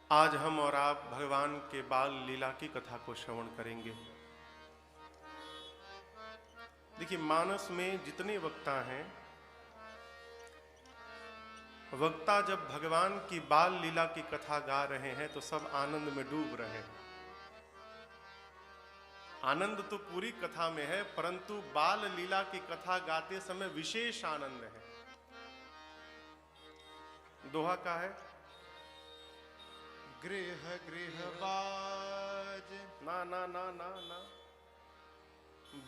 आज हम और आप भगवान के बाल लीला की कथा को श्रवण करेंगे। देखिए, मानस में जितने वक्ता हैं, वक्ता जब भगवान की बाल लीला की कथा गा रहे हैं तो सब आनंद में डूब रहे हैं। आनंद तो पूरी कथा में है, परंतु बाल लीला की कथा गाते समय विशेष आनंद है। दोहा का है, गृह गृह बाज। ना ना ना ना ना,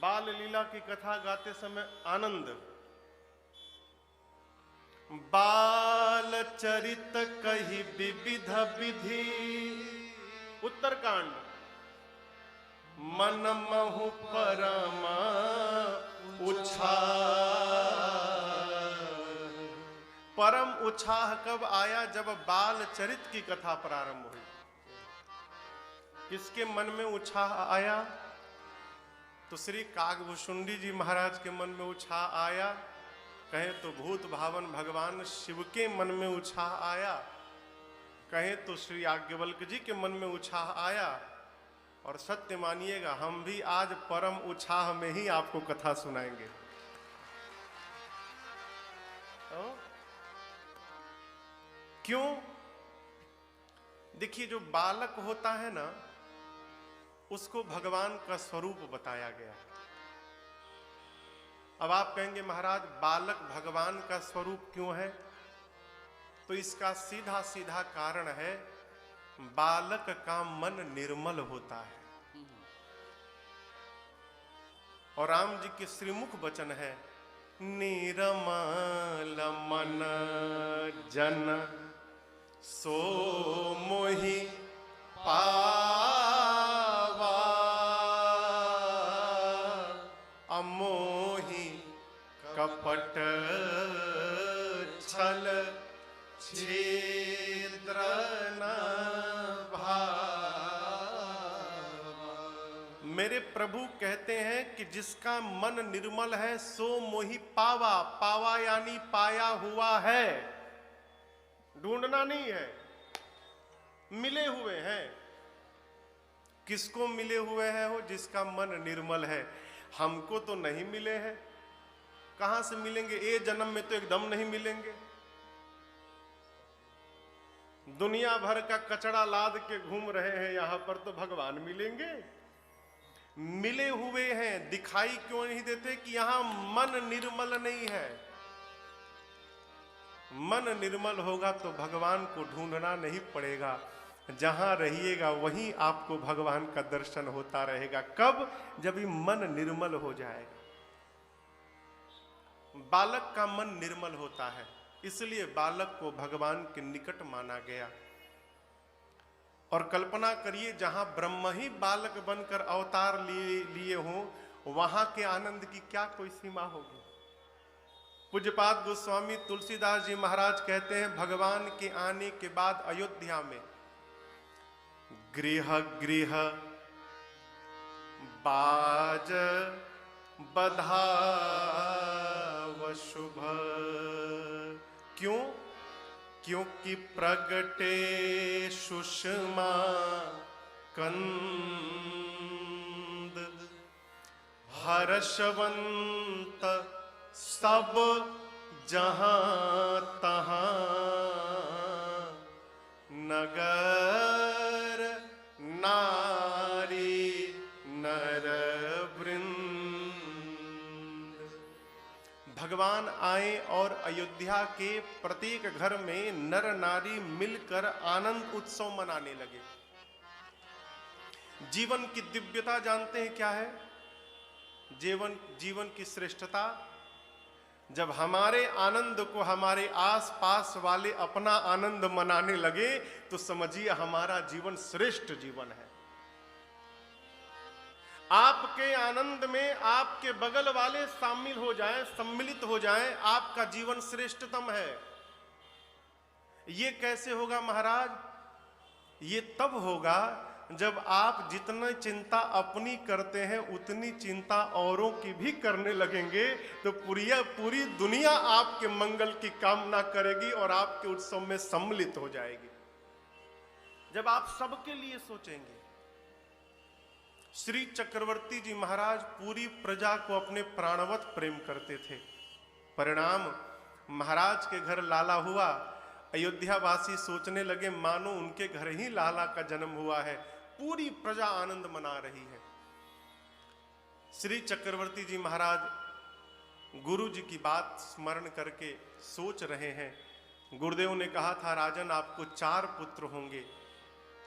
बाल लीला की कथा गाते समय आनंद। बाल चरित कही विविध विधि, उत्तरकांड। मन महु परम उत्साह। परम उत्साह कब आया? जब बाल चरित की कथा प्रारंभ हुई। किसके मन में उत्साह आया? तो श्री कागभूषुंडी जी महाराज के मन में उत्साह आया। कहें तो भूत भावन भगवान शिव के मन में उत्साह आया, कहें तो श्री याज्ञवल्क्य जी के मन में उत्साह आया। और सत्य मानिएगा, हम भी आज परम उत्साह में ही आपको कथा सुनाएंगे। क्यों? देखिए, जो बालक होता है ना, उसको भगवान का स्वरूप बताया गया। अब आप कहेंगे महाराज, बालक भगवान का स्वरूप क्यों है? तो इसका सीधा सीधा कारण है, बालक का मन निर्मल होता है। और राम जी के श्रीमुख वचन है, निर्मल मन जन सो मोहि पावा, अमोहि कपट छल छिद्र न भावा। मेरे प्रभु कहते हैं कि जिसका मन निर्मल है सो मोहि पावा। पावा यानी पाया हुआ है, ढूंढना नहीं है, मिले हुए हैं। किसको मिले हुए हैं? हो जिसका मन निर्मल है। हमको तो नहीं मिले हैं, कहां से मिलेंगे? ये जन्म में तो एकदम नहीं मिलेंगे। दुनिया भर का कचड़ा लाद के घूम रहे हैं, यहां पर तो भगवान मिलेंगे? मिले हुए हैं, दिखाई क्यों नहीं देते? कि यहां मन निर्मल नहीं है। मन निर्मल होगा तो भगवान को ढूंढना नहीं पड़ेगा। जहां रहिएगा वहीं आपको भगवान का दर्शन होता रहेगा। कब? जब ये मन निर्मल हो जाएगा। बालक का मन निर्मल होता है, इसलिए बालक को भगवान के निकट माना गया। और कल्पना करिए, जहां ब्रह्म ही बालक बनकर अवतार लिए हों, वहां के आनंद की क्या कोई सीमा होगी? पूज्यपाद गोस्वामी तुलसीदास जी महाराज कहते हैं, भगवान के आने के बाद अयोध्या में गृह गृह बाज बधाव शुभ। क्यों? क्योंकि प्रगटे सुषमा कंद, हर्षवंत सब जहां तहां, नगर नारी नर वृंद। भगवान आए और अयोध्या के प्रत्येक घर में नर नारी मिलकर आनंद उत्सव मनाने लगे। जीवन की दिव्यता जानते हैं क्या है? जीवन की श्रेष्ठता, जब हमारे आनंद को हमारे आसपास वाले अपना आनंद मनाने लगे तो समझिए हमारा जीवन श्रेष्ठ जीवन है। आपके आनंद में आपके बगल वाले शामिल हो जाएं, सम्मिलित हो जाएं, आपका जीवन श्रेष्ठतम है। ये कैसे होगा महाराज? ये तब होगा जब आप जितनी चिंता अपनी करते हैं उतनी चिंता औरों की भी करने लगेंगे, तो पूरी दुनिया आपके मंगल की कामना करेगी और आपके उत्सव में सम्मिलित हो जाएगी। जब आप सबके लिए सोचेंगे। श्री चक्रवर्ती जी महाराज पूरी प्रजा को अपने प्राणवत प्रेम करते थे। परिणाम, महाराज के घर लाला हुआ, अयोध्यावासी सोचने लगे मानो उनके घर ही लाला का जन्म हुआ है। पूरी प्रजा आनंद मना रही है। श्री चक्रवर्ती जी महाराज गुरु जी की बात स्मरण करके सोच रहे हैं। गुरुदेव ने कहा था, राजन आपको 4 पुत्र होंगे,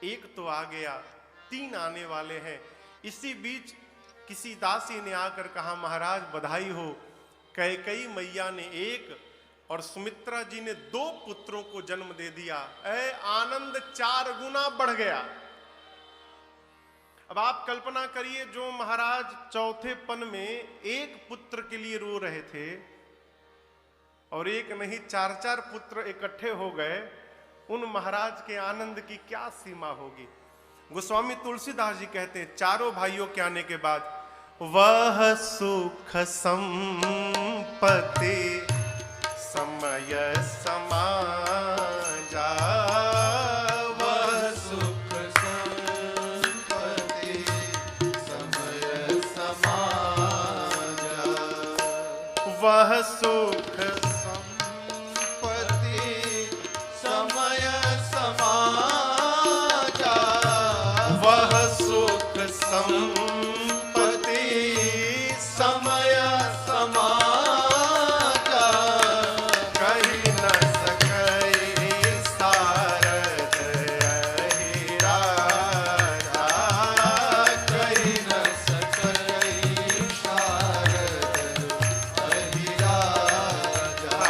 एक तो आ गया, 3 आने वाले हैं। इसी बीच किसी दासी ने आकर कहा, महाराज बधाई हो, कैकेयी मैया ने 1 और सुमित्रा जी ने 2 पुत्रों को जन्म दे दिया। आनंद 4 गुना बढ़ गया। अब आप कल्पना करिए, जो महाराज चौथे पन में 1 पुत्र के लिए रो रहे थे और 1 नहीं 4-4 पुत्र इकट्ठे हो गए, उन महाराज के आनंद की क्या सीमा होगी। गोस्वामी तुलसीदास जी कहते हैं, चारों भाइयों के आने के बाद वह सुख संपत्ति समय समाजा, वह सुख संपत्ति समय समाजा, वह सुख संपत्ति समय समाजा, वह सुख संपत्ति समय समाजा, कहीं न सकई सारद यही राजा, कहीं न सकई शारद अहिराजा,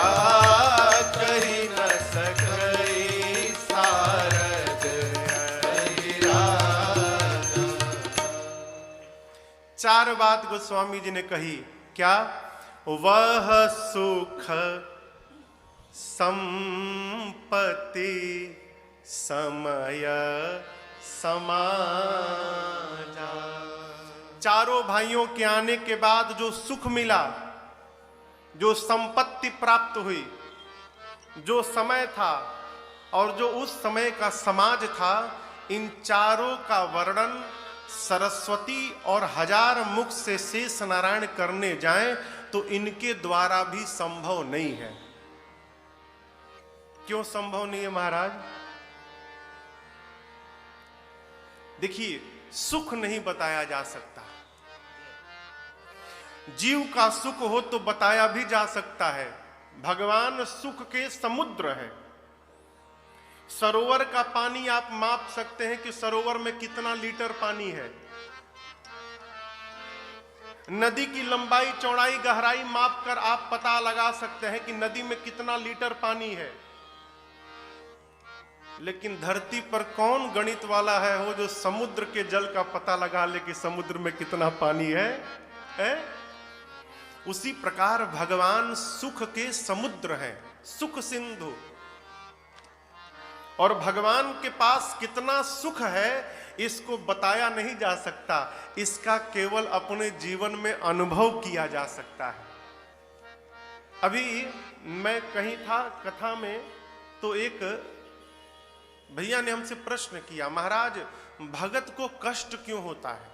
कहीं न सकई सारद यही राजा। 4 बात गोस्वामी जी ने कही। क्या? वह सुख संपत्ति समय समाजा। चारों भाइयों के आने के बाद जो सुख मिला, जो संपत्ति प्राप्त हुई, जो समय था और जो उस समय का समाज था, इन चारों का वर्णन सरस्वती और 1000 मुख से शेष नारायण करने जाएं तो इनके द्वारा भी संभव नहीं है। क्यों संभव नहीं है महाराज? देखिए, सुख नहीं बताया जा सकता। जीव का सुख हो तो बताया भी जा सकता है। भगवान सुख के समुद्र है। सरोवर का पानी आप माप सकते हैं कि सरोवर में कितना लीटर पानी है। नदी की लंबाई, चौड़ाई, गहराई माप कर आप पता लगा सकते हैं कि नदी में कितना लीटर पानी है। लेकिन धरती पर कौन गणित वाला है हो जो समुद्र के जल का पता लगा ले कि समुद्र में कितना पानी है? उसी प्रकार भगवान सुख के समुद्र हैं, सुख सिंधु। और भगवान के पास कितना सुख है इसको बताया नहीं जा सकता। इसका केवल अपने जीवन में अनुभव किया जा सकता है। अभी मैं कहीं था कथा में, तो एक भैया ने हमसे प्रश्न किया, महाराज भगत को कष्ट क्यों होता है?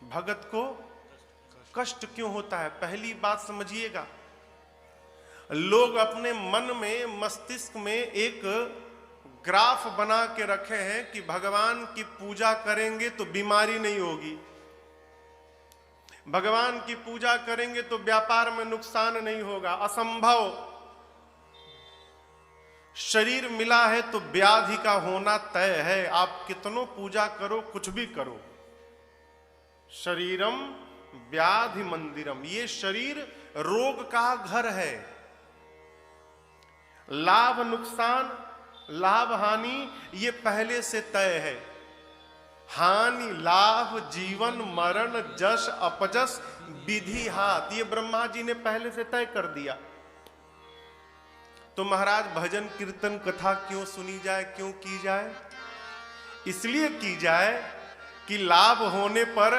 भगत को कष्ट क्यों होता है? पहली बात समझिएगा, लोग अपने मन में, मस्तिष्क में एक ग्राफ बना के रखे हैं कि भगवान की पूजा करेंगे तो बीमारी नहीं होगी, भगवान की पूजा करेंगे तो व्यापार में नुकसान नहीं होगा। असंभव। शरीर मिला है तो व्याधि का होना तय है। आप कितनों पूजा करो, कुछ भी करो, शरीरम व्याधि मंदिरम। ये शरीर रोग का घर है। लाभ नुकसान, लाभ हानि ये पहले से तय है। हानि लाभ, जीवन मरण, जश अपजश, विधि हाथ, ये ब्रह्मा जी ने पहले से तय कर दिया। तो महाराज भजन कीर्तन कथा क्यों सुनी जाए, क्यों की जाए? इसलिए की जाए कि लाभ होने पर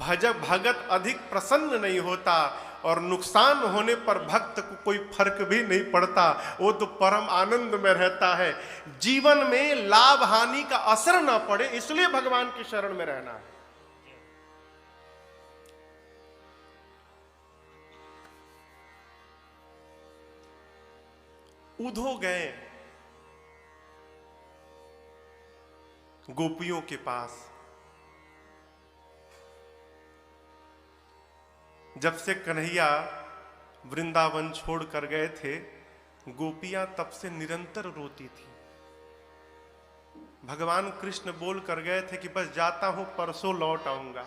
भगत अधिक प्रसन्न नहीं होता और नुकसान होने पर भक्त को कोई फर्क भी नहीं पड़ता, वो तो परम आनंद में रहता है। जीवन में लाभ हानि का असर ना पड़े, इसलिए भगवान की शरण में रहना है। उधो गए गोपियों के पास। जब से कन्हैया वृंदावन छोड़कर गए थे, गोपियां तब से निरंतर रोती थी। भगवान कृष्ण बोल कर गए थे कि बस जाता हूं, परसों लौट आऊंगा।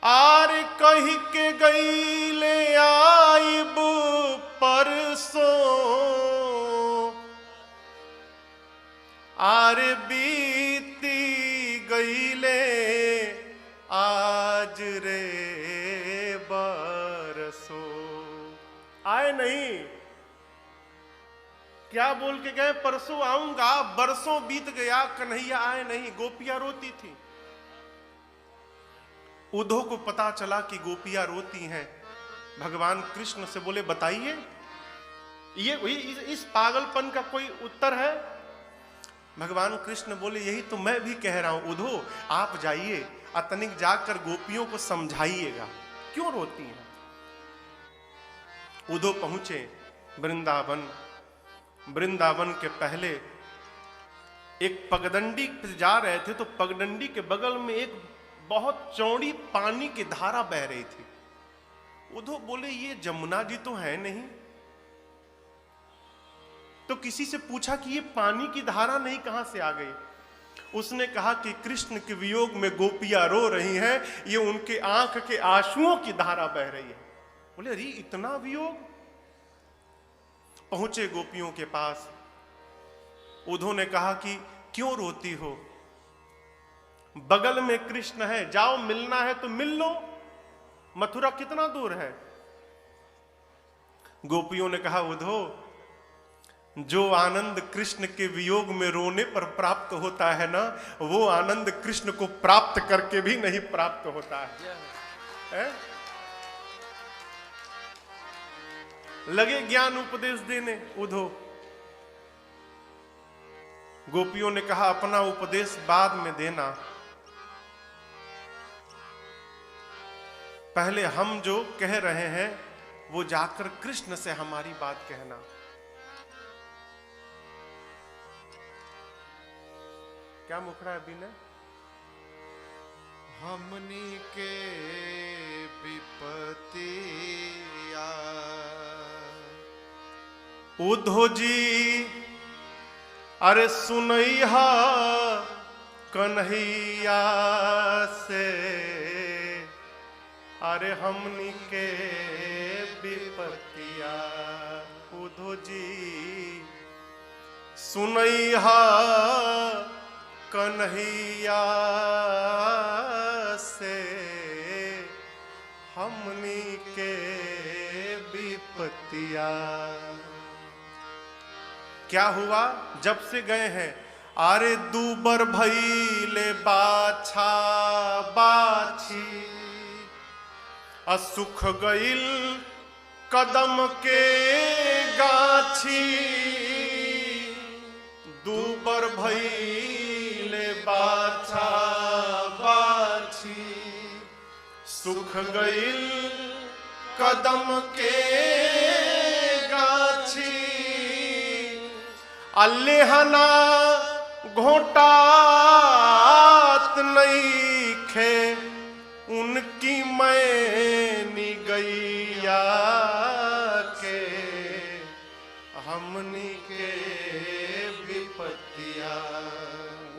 आर कही के गई ले आइब परसों, आर बीती गईले आज रे बरसो। आए नहीं, क्या बोल के गए? परसों आऊंगा। बरसों बीत गया, कन्हैया आए नहीं, गोपियां रोती थी। उद्धव को पता चला कि गोपियां रोती हैं। भगवान कृष्ण से बोले बताइए, ये इस पागलपन का कोई उत्तर है? भगवान कृष्ण बोले यही तो मैं भी कह रहा हूं उद्धव, आप जाइए अतनिक जाकर गोपियों को समझाइएगा क्यों रोती हैं। उद्धव पहुंचे वृंदावन। वृंदावन के पहले एक पगडंडी पे जा रहे थे, तो पगडंडी के बगल में एक बहुत चौड़ी पानी की धारा बह रही थी। उद्धव बोले ये जमुना जी तो है नहीं। तो किसी से पूछा कि ये पानी की धारा नहीं कहां से आ गई? उसने कहा कि कृष्ण के वियोग में गोपियां रो रही हैं, ये उनके आंख के आंसुओं की धारा बह रही है। बोले अरे इतना वियोग। पहुंचे गोपियों के पास। उद्धव ने कहा कि क्यों रोती हो? बगल में कृष्ण है, जाओ मिलना है तो मिल लो, मथुरा कितना दूर है। गोपियों ने कहा उद्धव, जो आनंद कृष्ण के वियोग में रोने पर प्राप्त होता है ना, वो आनंद कृष्ण को प्राप्त करके भी नहीं प्राप्त होता है? लगे ज्ञान उपदेश देने उद्धव। गोपियों ने कहा अपना उपदेश बाद में देना, पहले हम जो कह रहे हैं वो जाकर कृष्ण से हमारी बात कहना। क्या मुखड़ा है बिना? हमनी के विपतिया उद्धव जी अरे सुनैहा कन्हैया से, अरे हमनी के विपतिया। उद्धव जी सुनैहा कन्हैया से, हमनी के विपतिया। क्या हुआ जब से गए हैं? अरे दूबर भइले बाछा बाछी, असुख गइल कदम के गाछी। दूबर भइले बाछा बाछी, सुख गइल कदम के गाछी। अल्लेहना घोटात नहीं खे, उनकी मैनी गैया के, हमनी के विपतिया।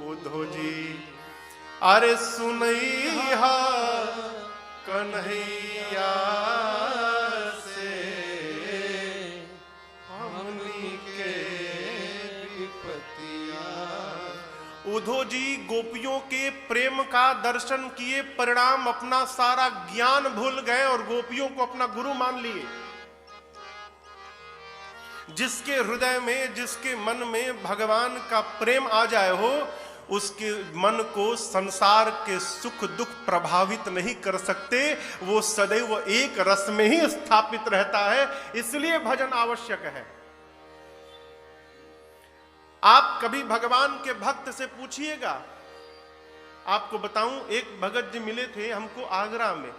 उद्धव जी अरे सुनैहा कन्हैया से, हमनी के विपतिया। उद्धव जी गोपियों के प्रेम का दर्शन किए, परिणाम अपना सारा ज्ञान भूल गए और गोपियों को अपना गुरु मान लिए। जिसके हृदय में, जिसके मन में भगवान का प्रेम आ जाए हो, उसके मन को संसार के सुख दुख प्रभावित नहीं कर सकते। वो सदैव एक रस में ही स्थापित रहता है, इसलिए भजन आवश्यक है। आप कभी भगवान के भक्त से पूछिएगा। आपको बताऊं, एक भगत जी मिले थे हमको आगरा में।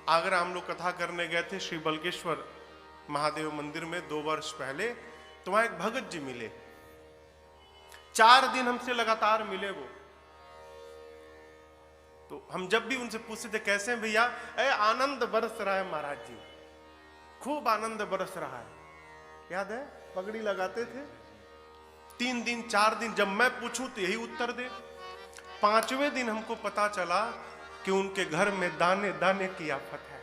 आगरा हम लोग कथा करने गए थे श्री बल्केश्वर महादेव मंदिर में 2 वर्ष पहले। तो वहां एक भगत जी मिले, 4 दिन हमसे लगातार मिले वो। तो हम जब भी उनसे पूछते थे कैसे हैं भैया, आनंद बरस रहा है महाराज जी, खूब आनंद बरस रहा है। याद है, पगड़ी लगाते थे। 3 दिन 4 दिन जब मैं पूछूं तो यही उत्तर दे। 5वें दिन हमको पता चला कि उनके घर में दाने दाने की आफत है।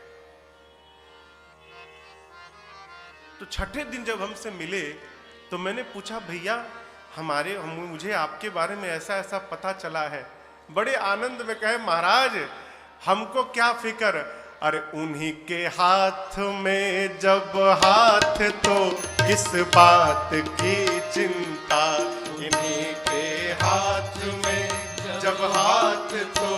तो 6ठे दिन जब हमसे मिले तो मैंने पूछा, भैया मुझे आपके बारे में ऐसा ऐसा पता चला है। बड़े आनंद में कहे, महाराज हमको क्या फिक्र, अरे उन्हीं के हाथ में जब हाथ तो किस बात की चिंता। इन्हीं के हाथ में जब हाथ तो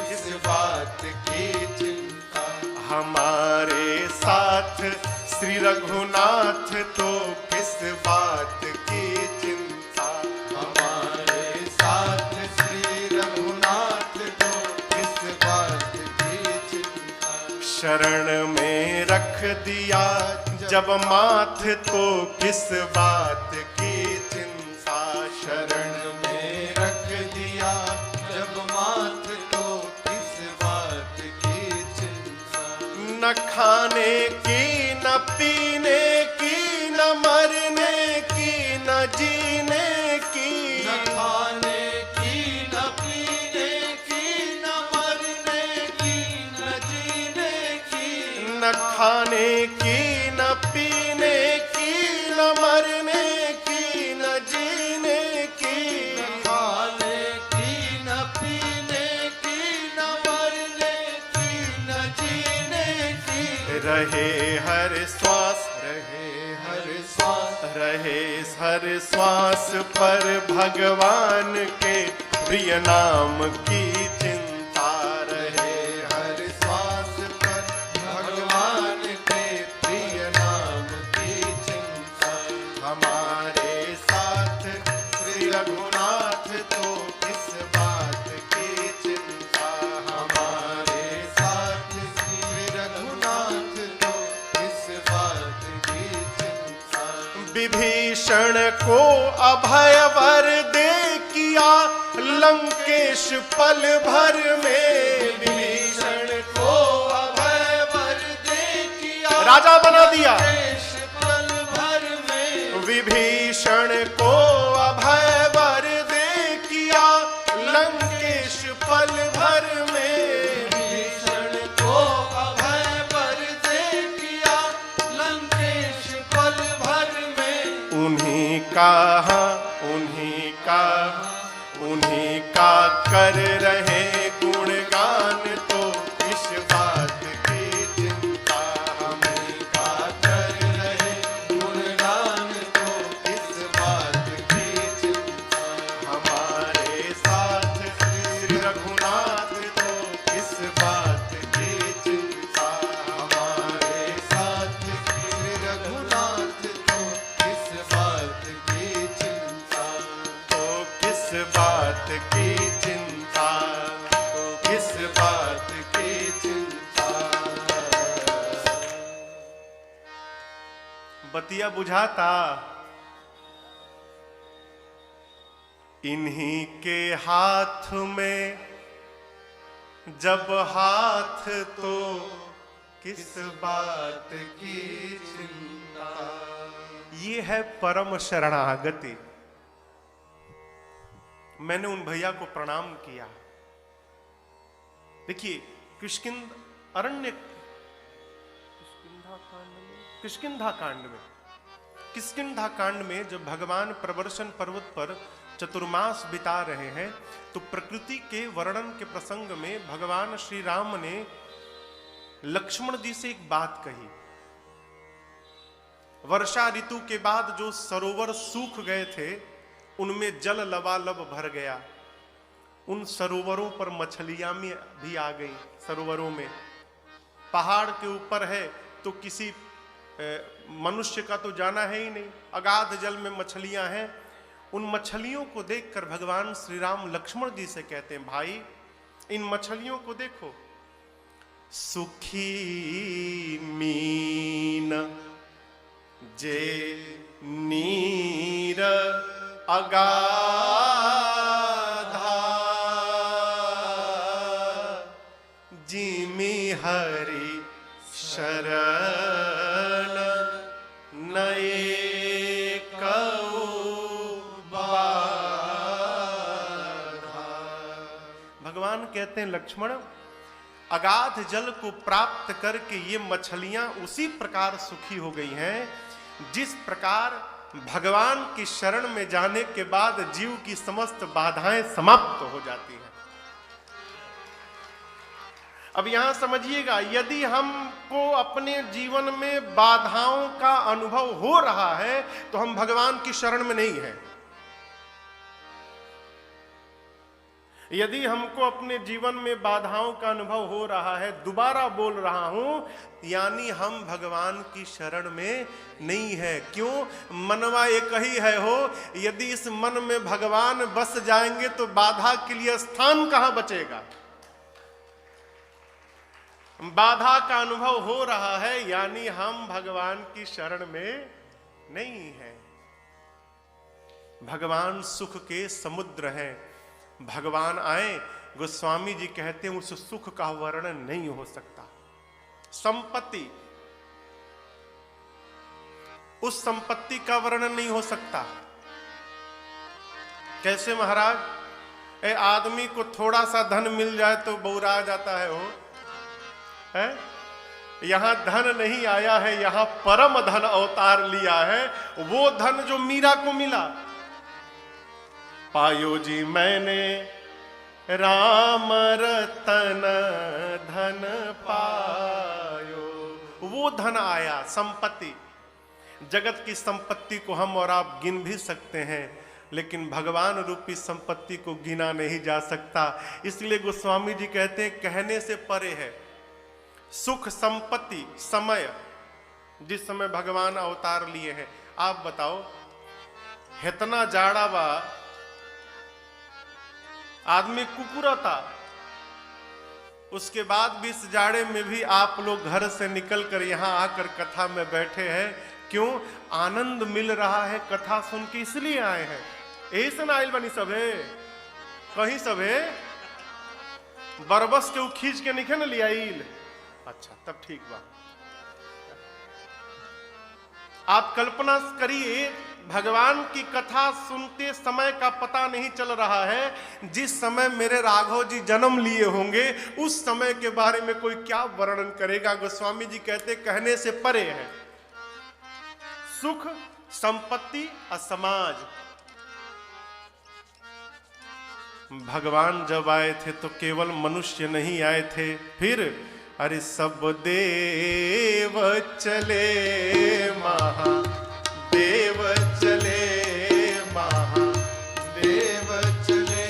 किस बात की चिंता। हमारे साथ श्री रघुनाथ तो किस बात की चिंता। हमारे साथ श्री रघुनाथ तो किस बात की चिंता। शरण में रख दिया जब माथ तो किस बात की चिंता। शरण में रख दिया जब माथ तो किस बात की चिंता। न खाने की न पीने की न मरने की न जीने की। न खाने की न पीने की न मरने की न जीने की। न खाने की न पीने की न मरने की न जीने की। न खाने की न पीने की न मरने की न जीने की। रहे हर श्वास रहे हर श्वास पर भगवान के प्रिय नाम की चिंता। रहे हर श्वास पर भगवान के प्रिय नाम की चिंता। हमारे साथ श्री रघुनाथ तो किस बात की चिंता। हमारे साथ श्री रघुनाथ तो किस बात की चिंता। विभीषण को अभय वर दे किया लंकेश पल भर में। विभीषण को अभय वर दे किया राजा बना दिया। लंकेश पल भर में। विभीषण को अभय वर दे किया लंकेश पल भर में। विभीषण को अभय वर दे किया लंकेश पल भर में। उन्हीं का कर रहे गुणगान तो इस बात की चिंता। हमें का कर रहे गुणगान तो इस बात की चिंता। हमारे साथ श्री रघुनाथ तो इस बात की चिंता। हमारे साथ श्री रघुनाथ तो इस बात की चिंता। तो किस बात की चिंता, तो किस बात की चिंता। बतिया बुझाता। इन्हीं के हाथ में जब हाथ तो किस बात की चिंता। ये है परम शरणागति। मैंने उन भैया को प्रणाम किया। देखिए, किष्किंधा कांड में जब भगवान प्रवर्षण पर्वत पर चतुर्मास बिता रहे हैं तो प्रकृति के वर्णन के प्रसंग में भगवान श्री राम ने लक्ष्मण जी से एक बात कही वर्षा ऋतु के बाद जो सरोवर सूख गए थे उनमें जल लबालब भर गया। उन सरोवरों पर मछलियां भी आ गई। सरोवरों में पहाड़ के ऊपर है तो किसी मनुष्य का तो जाना है ही नहीं, अगाध जल में मछलियां हैं। उन मछलियों को देखकर भगवान श्री राम लक्ष्मण जी से कहते हैं, भाई इन मछलियों को देखो, सुखी मीन जे नीर अगाधा जिमि हरि शरण नए भगवान कहते हैं, लक्ष्मण अगाध जल को प्राप्त करके ये मछलियां उसी प्रकार सुखी हो गई हैं जिस प्रकार भगवान की शरण में जाने के बाद जीव की समस्त बाधाएं समाप्त हो जाती हैं। अब यहां समझिएगा, यदि हमको अपने जीवन में बाधाओं का अनुभव हो रहा है तो हम भगवान की शरण में नहीं हैं। यदि हमको अपने जीवन में बाधाओं का अनुभव हो रहा है, दोबारा बोल रहा हूं, यानी हम भगवान की शरण में नहीं है। क्यों? मनवा एक ही है हो। यदि इस मन में भगवान बस जाएंगे तो बाधा के लिए स्थान कहां बचेगा। बाधा का अनुभव हो रहा है यानी हम भगवान की शरण में नहीं है। भगवान सुख के समुद्र हैं। भगवान आए, गोस्वामी जी कहते हैं उस सुख का वर्णन नहीं हो सकता। संपत्ति, उस संपत्ति का वर्णन नहीं हो सकता। कैसे महाराज? आदमी को थोड़ा सा धन मिल जाए तो बौरा जाता है वो है। यहां धन नहीं आया है, यहां परम धन अवतार लिया है। वो धन जो मीरा को मिला, पायो जी मैंने राम रतन धन पायो, वो धन आया। संपत्ति, जगत की संपत्ति को हम और आप गिन भी सकते हैं, लेकिन भगवान रूपी संपत्ति को गिना नहीं जा सकता। इसलिए गोस्वामी जी कहते हैं कहने से परे है। सुख, संपत्ति, समय, जिस समय भगवान अवतार लिए हैं, आप बताओ इतना जाड़ा बा, आदमी कुकुरता, उसके बाद भी इस जाड़े में भी आप लोग घर से निकलकर यहां आकर कथा में बैठे हैं। क्यों? आनंद मिल रहा है कथा सुन के, इसलिए आए हैं। यही से आइल बनी सभे, कहीं सभे बरबस के खींच के निखे न लिया। अच्छा, तब ठीक बा। आप कल्पना करिए, भगवान की कथा सुनते समय का पता नहीं चल रहा है। जिस समय मेरे राघव जी जन्म लिए होंगे उस समय के बारे में कोई क्या वर्णन करेगा। गोस्वामी जी कहते कहने से परे है। सुख, संपत्ति और समाज। भगवान जब आए थे तो केवल मनुष्य नहीं आए थे, फिर अरे सब देव चले, महादेव चले, महादेव चले,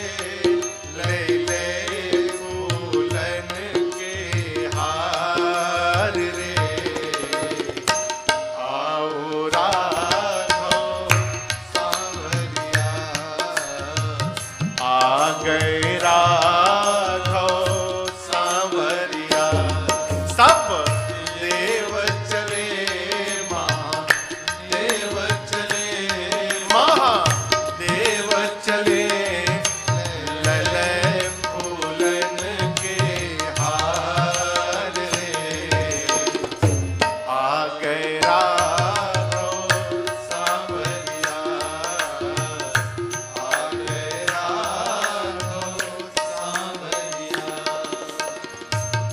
ले ले फूलन के हार रे, आओ राघव सांवरिया, आ गए राघव सांवरिया। सब देव चले, महादेव चले, महादेव चले, लले फूलन के हार रे, आ गए राघव सांवरिया, आ गए राघव सांवरिया।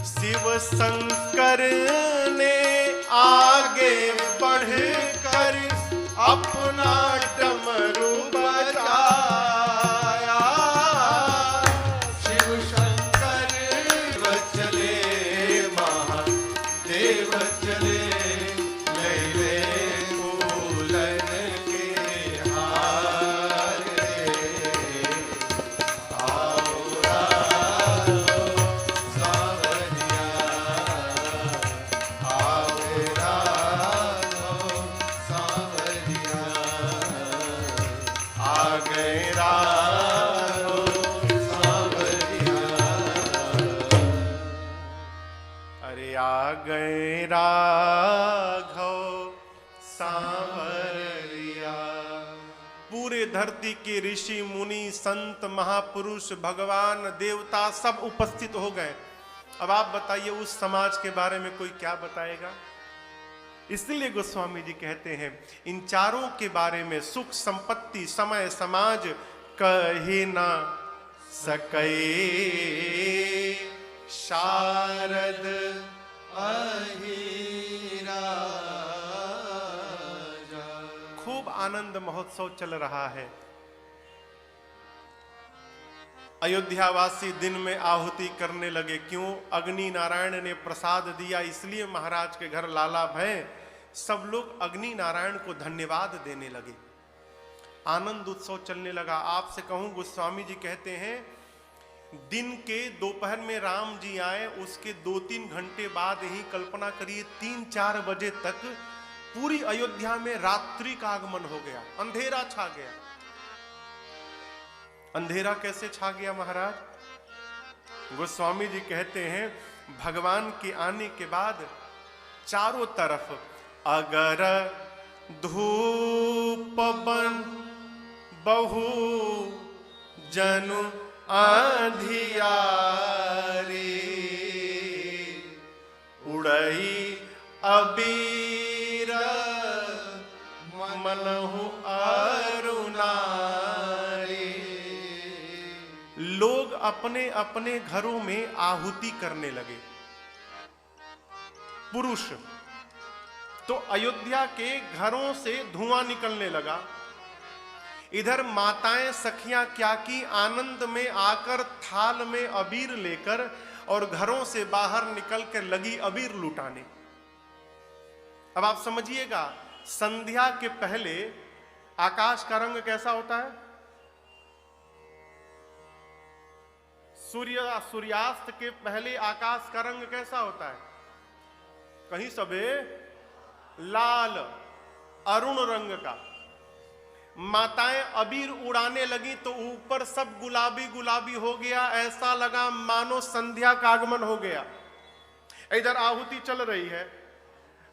शिव शंकर ने आगे बढ़कर अपना डमरू बजाया। शिव शंकर चले, महादेव चले, ले ले अरे आ गए राघव सांवरिया। पूरे धरती के ऋषि मुनि संत महापुरुष भगवान देवता सब उपस्थित हो गए। अब आप बताइए उस समाज के बारे में कोई क्या बताएगा? इसलिए गोस्वामी जी कहते हैं इन चारों के बारे में सुख संपत्ति समय समाज कहे ना सके शारद अहिराजा। खूब आनंद महोत्सव चल रहा है। अयोध्यावासी दिन में आहुति करने लगे। क्यों? अग्नि नारायण ने प्रसाद दिया, इसलिए महाराज के घर लाला भय। सब लोग अग्नि नारायण को धन्यवाद देने लगे। आनंद उत्सव चलने लगा। आपसे कहूं गोस्वामी जी कहते हैं दिन के दोपहर में राम जी आए, उसके 2-3 घंटे बाद ही कल्पना करिए 3-4 बजे तक पूरी अयोध्या में रात्रि का आगमन हो गया, अंधेरा छा गया। अंधेरा कैसे छा गया महाराज? गोस्वामी जी कहते हैं भगवान के आने के बाद चारों तरफ अगर धूप बन बहु जनु अंधियारी उड़ई अबीर मनहु अरुणारी। लोग अपने अपने घरों में आहुति करने लगे। पुरुष तो अयोध्या के घरों से धुआं निकलने लगा। इधर माताएं सखियां क्या की, आनंद में आकर थाल में अबीर लेकर और घरों से बाहर निकल कर लगी अबीर लुटाने। अब आप समझिएगा संध्या के पहले आकाश का रंग कैसा होता है? सूर्यास्त के पहले आकाश का रंग कैसा होता है? कहीं सबे लाल अरुण रंग का। माताएं अबीर उड़ाने लगी तो ऊपर सब गुलाबी गुलाबी हो गया। ऐसा लगा मानो संध्या का आगमन हो गया। इधर आहुति चल रही है,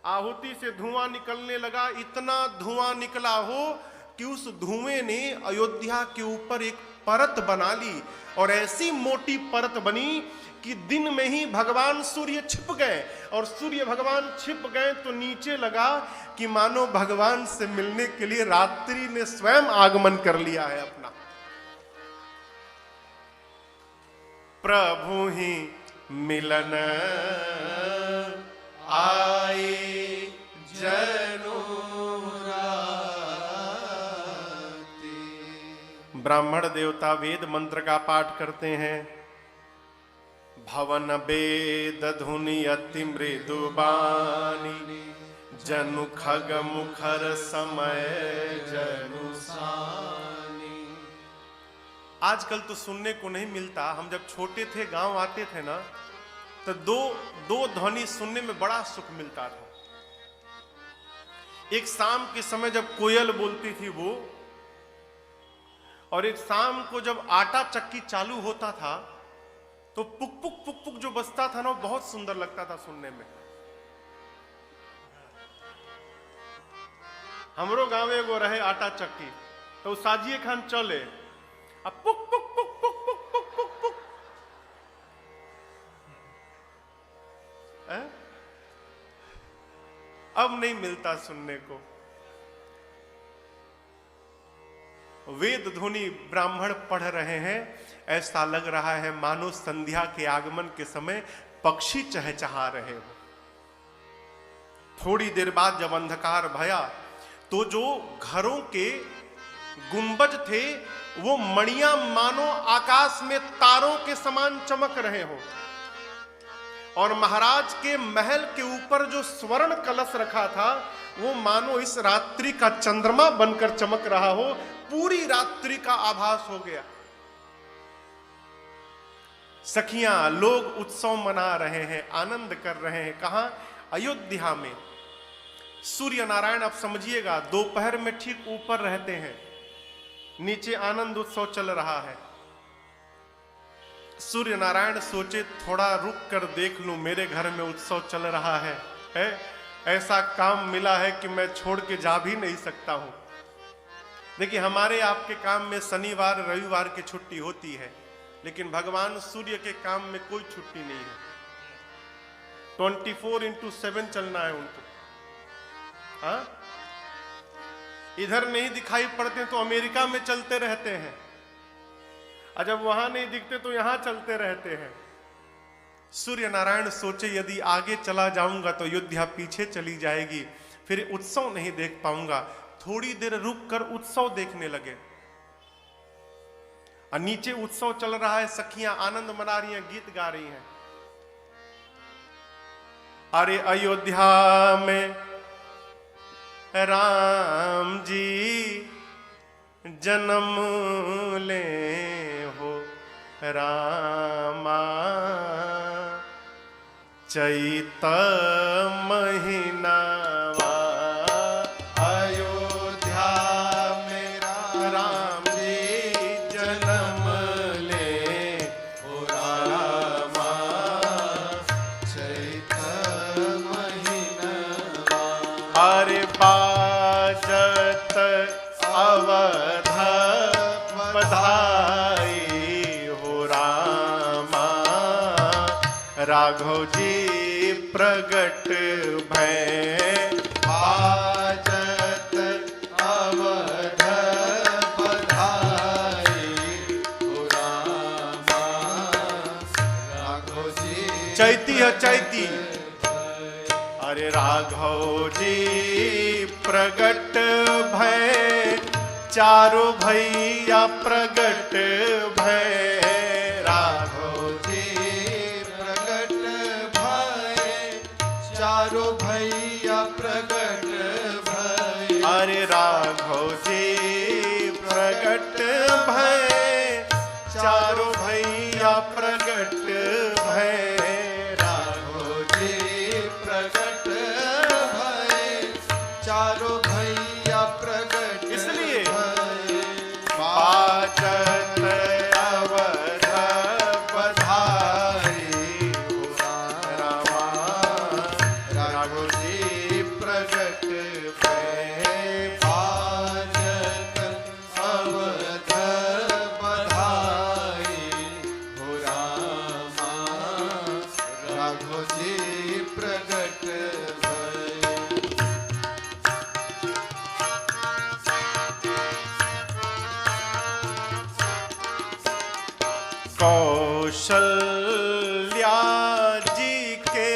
आहुति से धुआं निकलने लगा। इतना धुआं निकला हो कि उस धुएं ने अयोध्या के ऊपर एक परत बना ली, और ऐसी मोटी परत बनी कि दिन में ही भगवान सूर्य छिप गए। और सूर्य भगवान छिप गए तो नीचे लगा कि मानो भगवान से मिलने के लिए रात्रि ने स्वयं आगमन कर लिया है अपना। प्रभु ही मिलन आए जनु राति। ब्राह्मण देवता वेद मंत्र का पाठ करते हैं। भवन वेद धुनि अति मृदु बानी जनु खग मुखर समय जनु सानी। आजकल तो सुनने को नहीं मिलता। हम जब छोटे थे गांव आते थे ना तो दो ध्वनि सुनने में बड़ा सुख मिलता था। एक शाम के समय जब कोयल बोलती थी वो, और एक शाम को जब आटा चक्की चालू होता था तो पुक पुक पुक पुक जो बजता था ना, बहुत सुंदर लगता था सुनने में। हमरो गांव एगो रहे आटा चक्की, तो साजिए खान चले अब पुक पुक पुक पुक पुक पुक पुक पुक। अब नहीं मिलता सुनने को। वेद ध्वनि ब्राह्मण पढ़ रहे हैं, ऐसा लग रहा है मानो संध्या के आगमन के समय पक्षी चहचहा रहे हो। थोड़ी देर बाद जब अंधकार भया तो जो घरों के गुंबज थे वो मणियां मानो आकाश में तारों के समान चमक रहे हो, और महाराज के महल के ऊपर जो स्वर्ण कलश रखा था वो मानो इस रात्रि का चंद्रमा बनकर चमक रहा हो। पूरी रात्रि का आभास हो गया। सखियां लोग उत्सव मना रहे हैं, आनंद कर रहे हैं। कहां? अयोध्या में। सूर्य नारायण आप समझिएगा दोपहर में ठीक ऊपर रहते हैं, नीचे आनंद उत्सव चल रहा है। सूर्य नारायण सोचे थोड़ा रुक कर देख लूं, मेरे घर में उत्सव चल रहा है, ऐसा काम मिला है कि मैं छोड़ के जा भी नहीं सकता हूं। देखिए, हमारे आपके काम में शनिवार रविवार की छुट्टी होती है, लेकिन भगवान सूर्य के काम में कोई छुट्टी नहीं है। 24/7 चलना है उनको। हाँ, इधर नहीं दिखाई पड़ते तो अमेरिका में चलते रहते हैं, और जब वहां नहीं दिखते तो यहां चलते रहते हैं। सूर्य नारायण सोचे यदि आगे चला जाऊंगा तो अयोध्या पीछे चली जाएगी, फिर उत्सव नहीं देख पाऊंगा। थोड़ी देर रुक कर उत्सव देखने लगे, और नीचे उत्सव चल रहा है, सखियां आनंद मना रही हैं, गीत गा रही हैं। अरे अयोध्या में राम जी जन्म ले हो रामा, चैत महीनावा अयोध्या में राम जी जन्म ले हो रामा, चैत महीनावा। अरे बाजत अवध बधाई हो रामा, राघव जी प्रगट भय। बाजत अवध बधाई हो रामा, राघव जी चैती है चैती। अरे राघव जी प्रगट भय, चारों भैया प्रगट भय। राघव जी प्रगट भय, चारों भैया प्रगट भय। अरे राघव जी प्रगट भय, चारों भैया प्रगट भय। राघव जी प्रगट भय, चारों भैया प्रगट इसलिए भय। बाजत अवध बधाई हो रामा, राघव जी प्रगट भय। बाजत अवध बधाई हो रामा, राघव जी प्रगट भय। कौशल्या जी के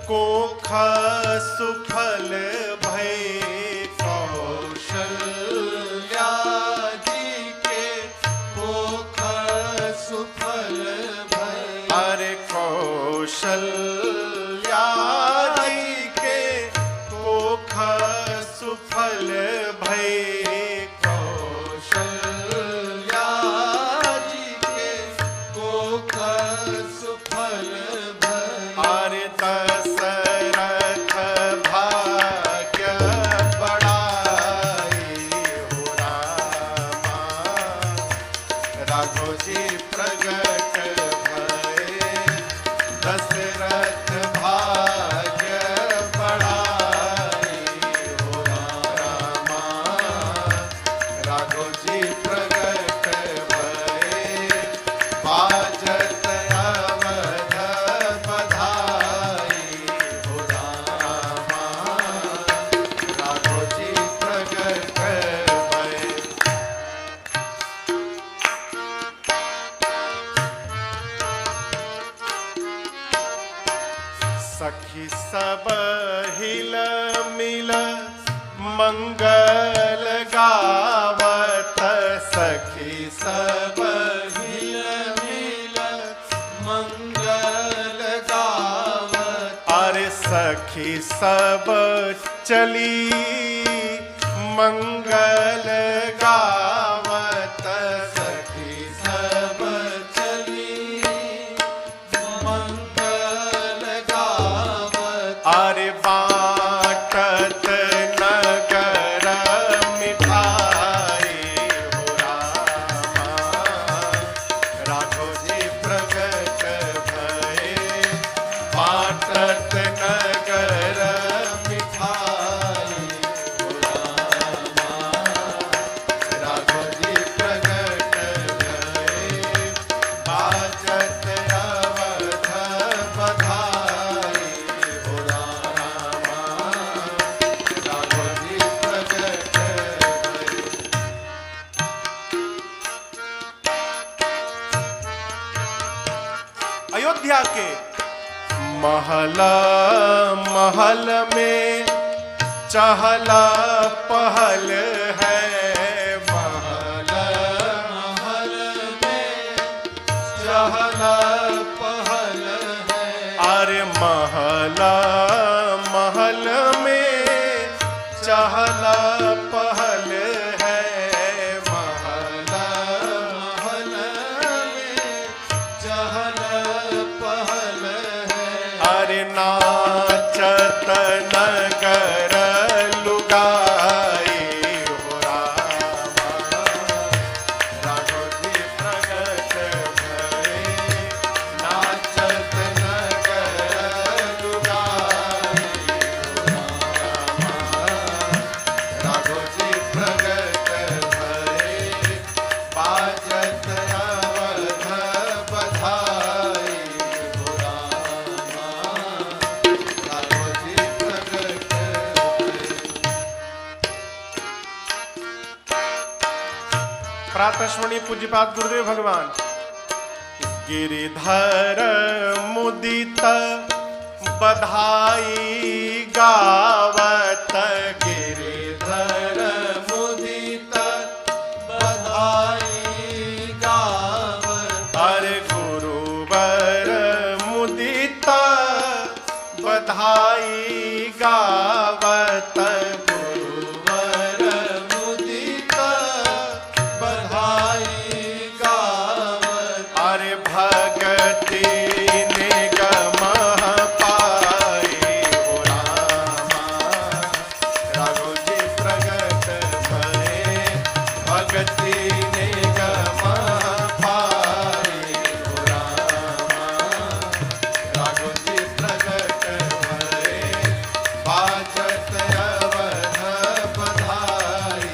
कोख सुफल भय। कौशल्या जी के कोख सुफल भय। अरे कौशल्या जी के कोख सुफल भय। कौशल्या जी के कोख सुफल भय। अरे दशरथ भाग्य बढ़ाई हो रामा, राघव जी प्रगट भय। दशरथ भाग्य बढ़ाई हो रामा, राघव जी प्रगट भय। बाजत अवध बधाई हो रामा, राघव जी प्रगट भय। सखी सब हिल मिल मंगल गावत। सखी सब हिल मिल मंगल गावत। अरे सखी सब चली मंगल गावत। सखी सब चली मंगल गावत। अरे बाटत नगर मिठाई हो रामा, राघव जी प्रगट महल महल में चहला पहल है, महल महल में चहला पहल है। अरे महल महल में चहला पहल है, महल महल में चहला पहल है। अरे नाचत नगर लुगाई हो रामा, राघोजी प्रगट भये, नाचत नगर लुगाई हो रामा, राघोजी प्रगट भये, बाजत अवध बधाई हो रामा, राघोजी प्रगट भये। प्रातस्मरणीय पूज्यपाद गुरुदेव भगवान। गिरिधर मुदित बधाई गावत, गिरिधर मुदित बधाई गावत। अरे गुरुवर मुदित बधाई गावत, गुरुवर मुदित बधाई गावत। अरे भगति निगम पाए हो रामा, राघोजी प्रगट भये, भगति निगम पाए हो रामा, राघोजी प्रगट भये, बाजत अवध बधाई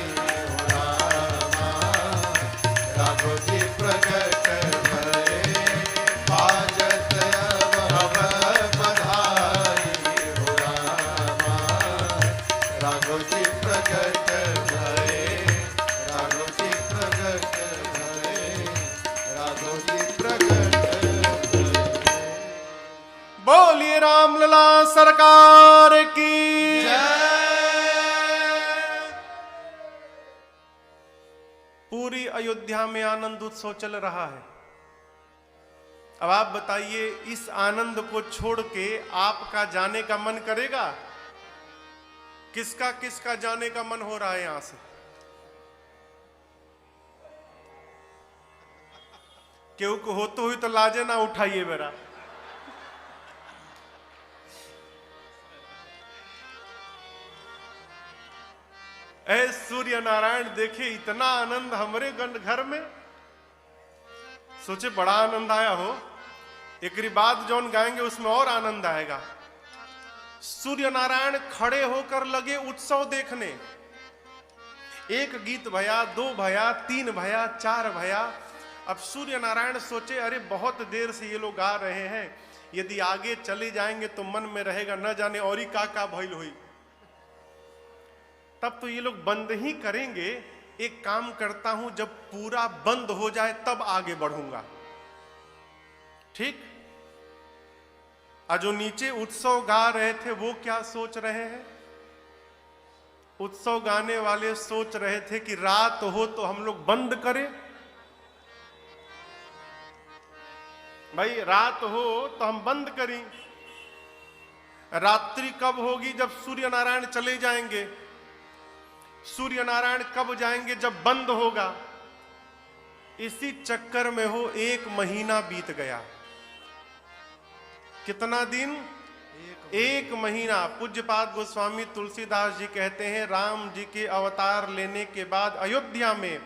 हो रामा, राघोजी प्रगट भये, बाजत अवध बधाई हो रामा, राघोजी प्रगट भये, राघोजी प्रगट भये, राघोजी प्रगट भये। बोलिए रामलला सरकार की। जय। पूरी अयोध्या में आनंद उत्सव चल रहा है। अब आप बताइए, इस आनंद को छोड़ के आपका जाने का मन करेगा? किसका किसका जाने का मन हो रहा है यहां से? केहू को हो तो हुई तो लाजे ना उठाइए बेरा। ऐ सूर्य नारायण देखे इतना आनंद हमारे घर में, सोचे बड़ा आनंद आया हो। एक बाद जौन गाएंगे उसमें और आनंद आएगा। सूर्य नारायण खड़े होकर लगे उत्सव देखने। एक गीत भया, दो भया, तीन भया, चार भया। अब सूर्य नारायण सोचे, अरे बहुत देर से ये लोग गा रहे हैं, यदि आगे चले जाएंगे तो मन में रहेगा न जाने और ही का भइल हुई। तब तो ये लोग बंद ही करेंगे। एक काम करता हूं, जब पूरा बंद हो जाए तब आगे बढ़ूंगा। ठीक? और जो नीचे उत्सव गा रहे थे वो क्या सोच रहे हैं? उत्सव गाने वाले सोच रहे थे कि रात हो तो हम लोग बंद करें। भाई रात हो तो हम बंद करें। रात्रि कब होगी? जब सूर्य नारायण चले जाएंगे। सूर्य नारायण कब जाएंगे? जब बंद होगा। इसी चक्कर में हो 1 महीना बीत गया। कितना दिन? 1 महीना। पूज्यपाद गोस्वामी तुलसीदास जी कहते हैं, राम जी के अवतार लेने के बाद अयोध्या में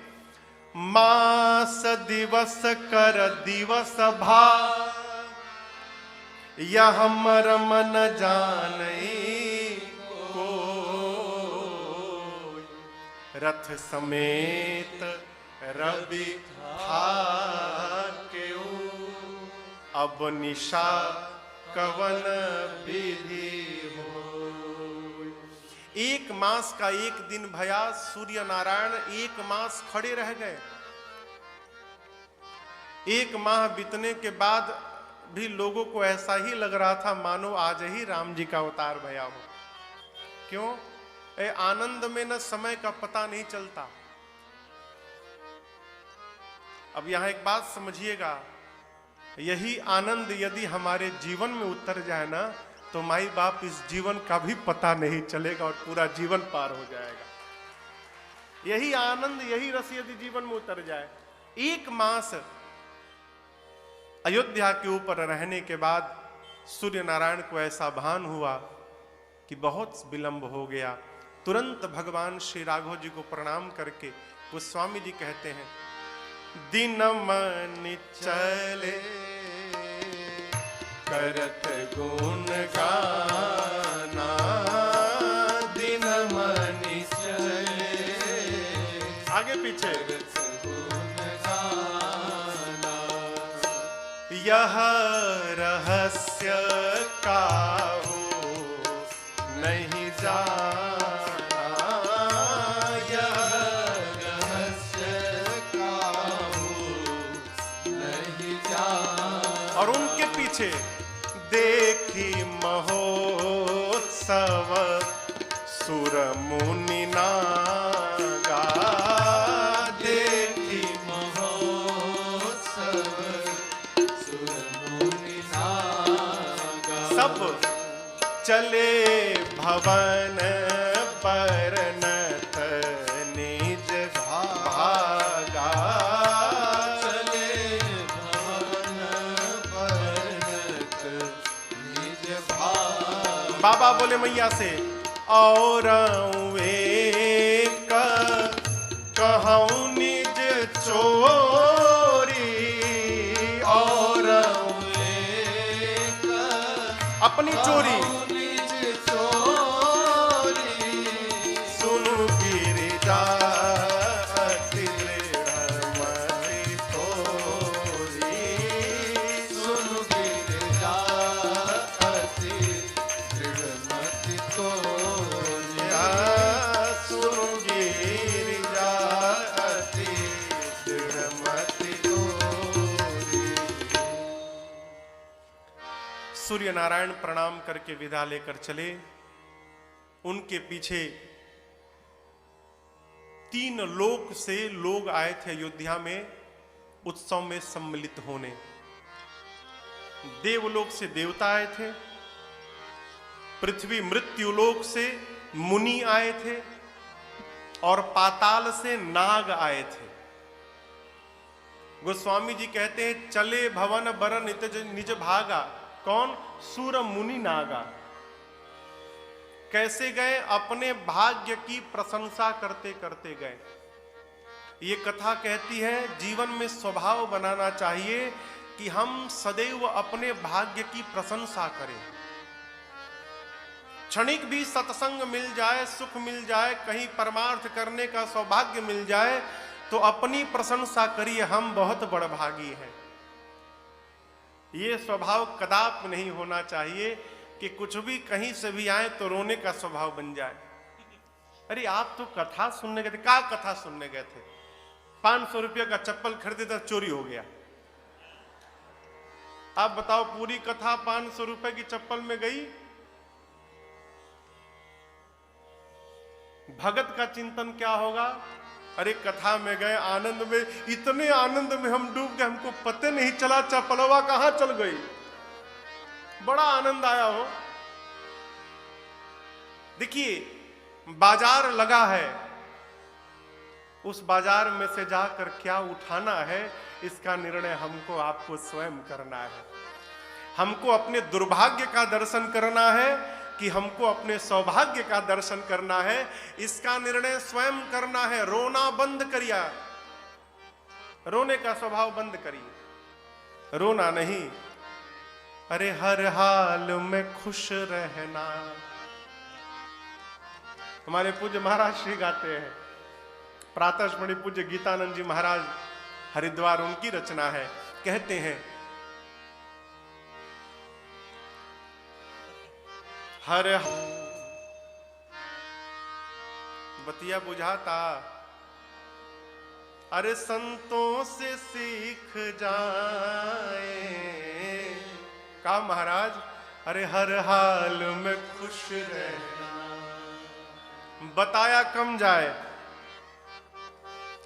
मास दिवस कर दिवस भा, यह हमर मन जानई को, रथ समेत रवि थाकेऊ, अब निशा कवन विधि हो। 1 मास का 1 दिन भया। सूर्य नारायण 1 मास खड़े रह गए। 1 माह बीतने के बाद भी लोगों को ऐसा ही लग रहा था मानो आज ही राम जी का अवतार भया हो। क्यों? आनंद में न समय का पता नहीं चलता। अब यहां एक बात समझिएगा, यही आनंद यदि हमारे जीवन में उतर जाए ना, तो माई बाप इस जीवन का भी पता नहीं चलेगा और पूरा जीवन पार हो जाएगा। यही आनंद, यही रस यदि जीवन में उतर जाए। एक मास अयोध्या के ऊपर रहने के बाद सूर्य नारायण को ऐसा भान हुआ कि बहुत विलंब हो गया। तुरंत भगवान श्री राघव जी को प्रणाम करके गोस्वामी जी कहते हैं, दिन मन चले करत गुण गाना, दिन मन चले आगे पीछे करत गुण गाना। यह रहस्य काहू नहीं जाना, यह रहस्य काहू नहीं जाना। और उनके पीछे देखी महोत्सव सुर मुनि नागा, देखी महोत्सव सुर मुनि नागा। सब चले भवन परनत निज भागा। चले भवन परनत निज भागा। बाबा बोले मैया से, और एक कहूँ निज चोरी, और एक अपनी चोरी निज चोरी। सुनु गिरिजा अति दृढ़मति तोरी। सुनु गिरिजा अति दृढ़मति तोरी। सुनु गिरिजा अति दृढ़मति तोरी। सूर्य नारायण प्रणाम करके विदा लेकर चले। उनके पीछे 3 लोक से लोग आए थे अयोध्या में उत्सव में सम्मिलित होने। देवलोक से देवता आए थे, पृथ्वी मृत्युलोक से मुनि आए थे, और पाताल से नाग आए थे। गोस्वामी जी कहते हैं, चले भवन बर निज भागा। कौन? सूर मुनि नागा। कैसे गए? अपने भाग्य की प्रशंसा करते करते गए। ये कथा कहती है जीवन में स्वभाव बनाना चाहिए कि हम सदैव अपने भाग्य की प्रशंसा करें। क्षणिक भी सत्संग मिल जाए, सुख मिल जाए, कहीं परमार्थ करने का सौभाग्य मिल जाए, तो अपनी प्रशंसा करिए, हम बहुत बड़भागी हैं। ये स्वभाव कदापि नहीं होना चाहिए कि कुछ भी कहीं से भी आए तो रोने का स्वभाव बन जाए। अरे आप तो कथा सुनने गए थे। क्या कथा सुनने गए थे? 500 रुपये का चप्पल खरीदे तो चोरी हो गया। आप बताओ, पूरी कथा 500 रुपए की चप्पल में गई। भगत का चिंतन क्या होगा? अरे कथा में गए, आनंद में, इतने आनंद में हम डूब गए, हमको पता नहीं चला चपलवा कहां चल गई। बड़ा आनंद आया हो। देखिए, बाजार लगा है, उस बाजार में से जाकर क्या उठाना है, इसका निर्णय हमको आपको स्वयं करना है। हमको अपने दुर्भाग्य का दर्शन करना है कि हमको अपने सौभाग्य का दर्शन करना है, इसका निर्णय स्वयं करना है। रोना बंद करिए, रोने का स्वभाव बंद करिए, रोना नहीं। अरे हर हाल में खुश रहना। हमारे पूज्य महाराज श्री गाते हैं, प्रातःस्मरणीय पूज्य गीतानंद जी महाराज हरिद्वार, उनकी रचना है। कहते हैं, हर बतिया बुझाता। अरे संतों से सीख जाए कहा महाराज, अरे हर हाल में खुश रहना, बताया कम जाए।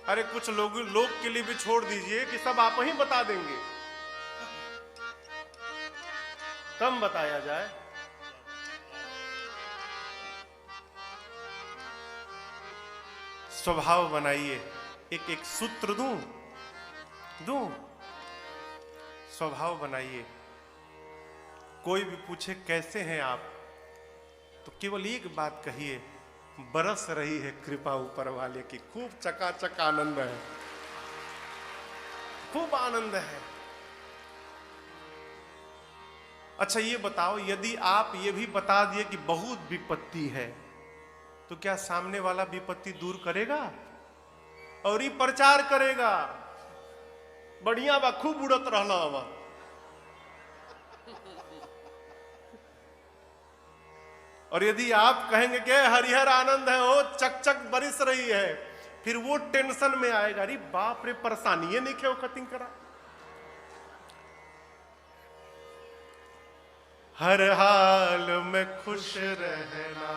अरे कुछ लोग के लिए भी छोड़ दीजिए कि सब आप ही बता देंगे, कम बताया जाए। स्वभाव बनाइए। एक सूत्र दूं, स्वभाव बनाइए। कोई भी पूछे कैसे हैं आप, तो केवल एक बात कहिए, बरस रही है कृपा ऊपर वाले की, खूब चकाचक आनंद है, खूब आनंद है। अच्छा ये बताओ, यदि आप ये भी बता दिए कि बहुत विपत्ति है, तो क्या सामने वाला विपत्ति दूर करेगा और ही प्रचार करेगा? बढ़िया बा, खूब उड़त रहना बा। और यदि आप कहेंगे कि हरिहर आनंद है, वो चकचक बरिस रही है, फिर वो टेंशन में आएगा, अरे बाप रे परेशानी ये नहीं खे कटिंग करा। हर हाल में खुश रहना।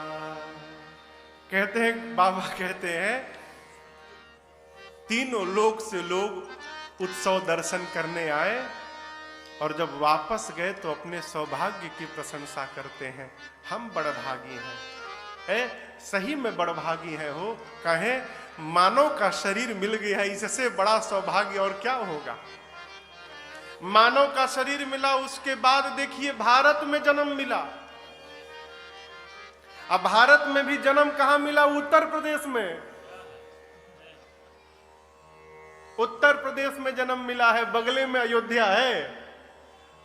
कहते हैं, बाबा कहते हैं, तीनों लोक से लोग उत्सव दर्शन करने आए और जब वापस गए तो अपने सौभाग्य की प्रशंसा करते हैं, हम बड़भागी हैं। सही में बड़भागी हैं हो, कहें मानव का शरीर मिल गया है, इससे बड़ा सौभाग्य और क्या होगा। मानव का शरीर मिला, उसके बाद देखिए भारत में जन्म मिला। अब भारत में भी जन्म कहां मिला? उत्तर प्रदेश में। उत्तर प्रदेश में जन्म मिला है, बगले में अयोध्या है।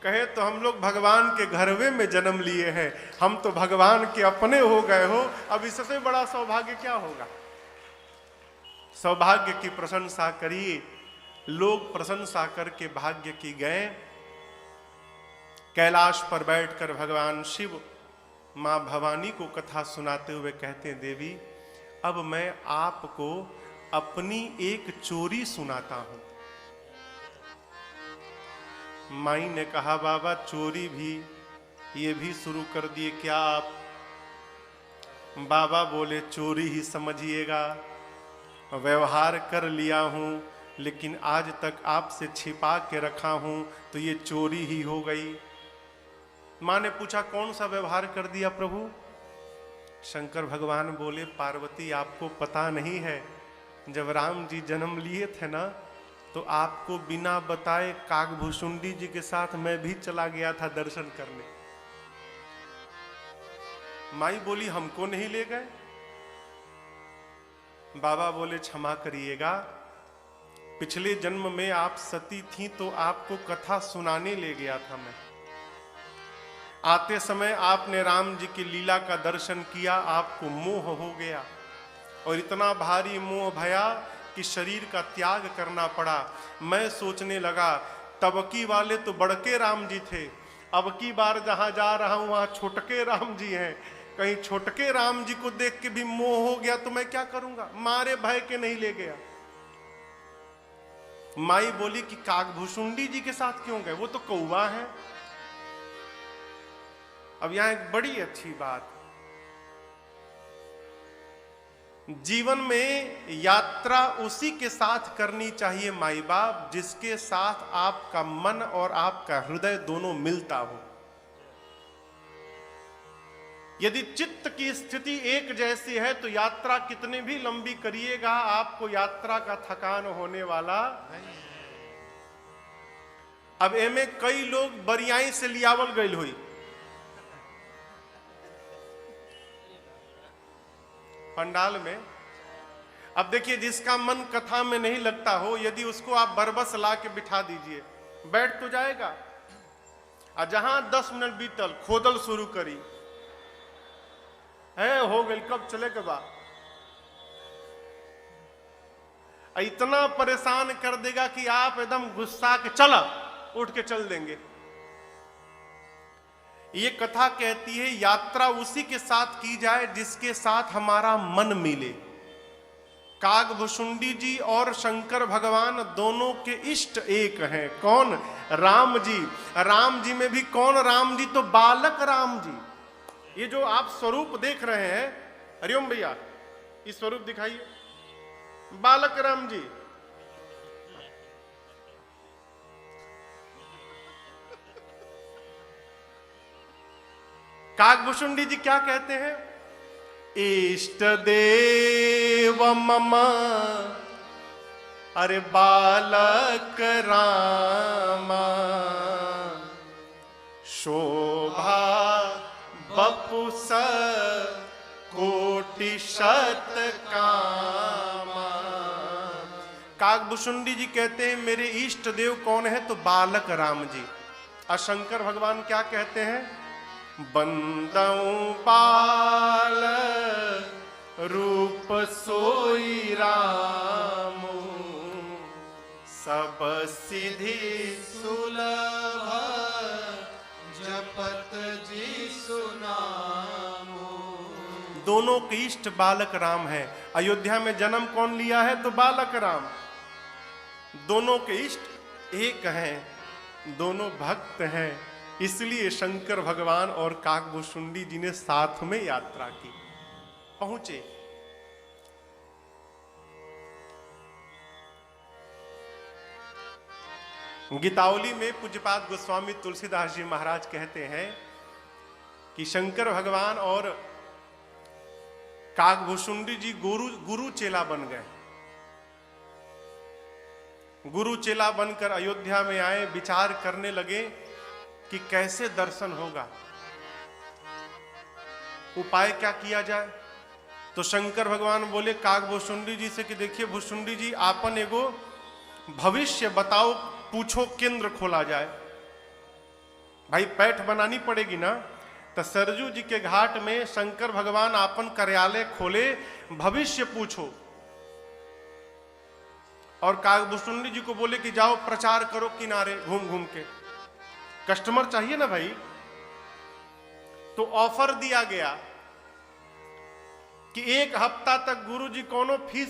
कहे तो हम लोग भगवान के घरवे में जन्म लिए हैं, हम तो भगवान के अपने हो गए हो, अब इससे बड़ा सौभाग्य क्या होगा। सौभाग्य की प्रशंसा करिए। लोग प्रशंसा करके भाग्य की गए। कैलाश पर बैठकर भगवान शिव मां भवानी को कथा सुनाते हुए कहते हैं, देवी अब मैं आपको अपनी एक चोरी सुनाता हूं। माई ने कहा, बाबा चोरी भी ये भी शुरू कर दिए क्या आप? बाबा बोले, चोरी ही समझिएगा, व्यवहार कर लिया हूं, लेकिन आज तक आपसे छिपा के रखा हूं, तो ये चोरी ही हो गई। मां ने पूछा, कौन सा व्यवहार कर दिया प्रभु? शंकर भगवान बोले, पार्वती आपको पता नहीं है, जब राम जी जन्म लिए थे ना, तो आपको बिना बताए काकभूषुंडी जी के साथ मैं भी चला गया था दर्शन करने। माई बोली, हमको नहीं ले गए? बाबा बोले, क्षमा करिएगा, पिछले जन्म में आप सती थी तो आपको कथा सुनाने ले गया था मैं। आते समय आपने राम जी की लीला का दर्शन किया, आपको मोह हो गया और इतना भारी मोह भया कि शरीर का त्याग करना पड़ा। मैं सोचने लगा, तबकी वाले तो बड़के राम जी थे, अब की बार जहां जा रहा हूं वहां छोटके राम जी हैं, कहीं छोटके राम जी को देख के भी मोह हो गया तो मैं क्या करूंगा। मारे भय के नहीं ले गया। माई बोली कि काकभूषुंडी जी के साथ क्यों गए, वो तो कौवा है। अब यहां एक बड़ी अच्छी बात, जीवन में यात्रा उसी के साथ करनी चाहिए माई बाप जिसके साथ आपका मन और आपका हृदय दोनों मिलता हो। यदि चित्त की स्थिति एक जैसी है तो यात्रा कितनी भी लंबी करिएगा, आपको यात्रा का थकान होने वाला नहीं। अब एमे कई लोग बरियाई से लियावल गई हुई, पंडाल में। अब देखिए, जिसका मन कथा में नहीं लगता हो, यदि उसको आप बरबस ला के बिठा दीजिए, बैठ तो जाएगा। और जहां 10 मिनट बीतल, खोदल शुरू करी है, हो गई, कब चले के बाद इतना परेशान कर देगा कि आप एकदम गुस्सा के चला उठ के चल देंगे। ये कथा कहती है, यात्रा उसी के साथ की जाए जिसके साथ हमारा मन मिले। कागभुशुंडी जी और शंकर भगवान दोनों के इष्ट एक हैं। कौन? राम जी। राम जी में भी कौन राम जी? तो बालक राम जी। ये जो आप स्वरूप देख रहे हैं, हरिओम भैया, इस स्वरूप दिखाइए, बालक राम जी। कागभुशुंडी जी क्या कहते हैं? इष्ट देव मम, अरे बालक रामा, शोभा बपुस कोटि शत कामा। कागभुशुंडी जी कहते हैं मेरे इष्ट देव कौन है? तो बालक राम जी। और शंकर भगवान क्या कहते हैं? बंदऊ बाल रूप सोई रामू, सब सिद्धि सुलभ जपत जी सुनामो। दोनों के इष्ट बालक राम है। अयोध्या में जन्म कौन लिया है? तो बालक राम। दोनों के इष्ट एक हैं, दोनों भक्त हैं, इसलिए शंकर भगवान और कागभुशुंडी जी ने साथ में यात्रा की। पहुंचे गीतावली में पूज्यपाद गोस्वामी तुलसीदास जी महाराज कहते हैं कि शंकर भगवान और कागभुशुंडी जी गुरु चेला बन गए। गुरु चेला बनकर अयोध्या में आए, विचार करने लगे कि कैसे दर्शन होगा, उपाय क्या किया जाए। तो शंकर भगवान बोले कागभुशुंडी जी से कि देखिए भुशुंडी जी, आपन एगो भविष्य बताओ, पूछो केंद्र खोला जाए। भाई पैठ बनानी पड़ेगी ना। तो सरजू जी के घाट में शंकर भगवान आपन कार्यालय खोले, भविष्य पूछो। और कागभुशुंडी जी को बोले कि जाओ प्रचार करो किनारे घूम घूम के, कस्टमर चाहिए ना भाई। तो ऑफर दिया गया कि 1 हफ्ता तक गुरु जी कोनो फीस